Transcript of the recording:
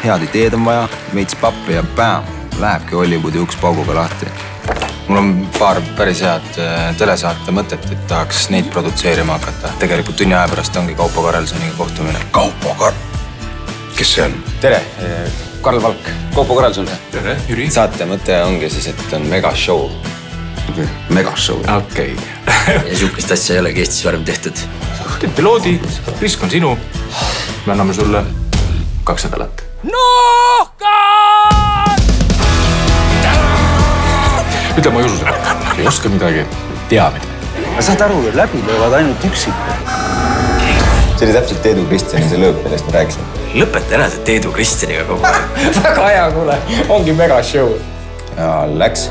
head ideed on vaja, veits pappi ja bam, lähebki Hollywoodi uks pauguga lahti. Mul on paar päris head telesaate mõtet, et tahaks neid produtseerima hakata. Tegelikult tunni aja pärast ongi Kaupo Karelsoniga kohtumine. Kaupo Kes see on? Tere, Karl Valk. Kaupo Karelson. Tere, Jüri. Saate mõte ongi siis, et on megashow. Megashow. Okei. Ja sihukest asja ei olegi Eestis varem tehtud. Teed piloodi, risk on sinu. Me anname sulle 2 nädalat. Ütle, ma ei usu seda. Ei oska midagi. Tea midagi. Ma saad aru, läbi löövad ainult üksikud. See oli täpselt Teedu Kristjani see lööp, millest ma rääkisin. Lõpeta ära see Teedu Kristjaniga kogu aeg. Väga hea, kuule. Ongi megashow. Ja läks.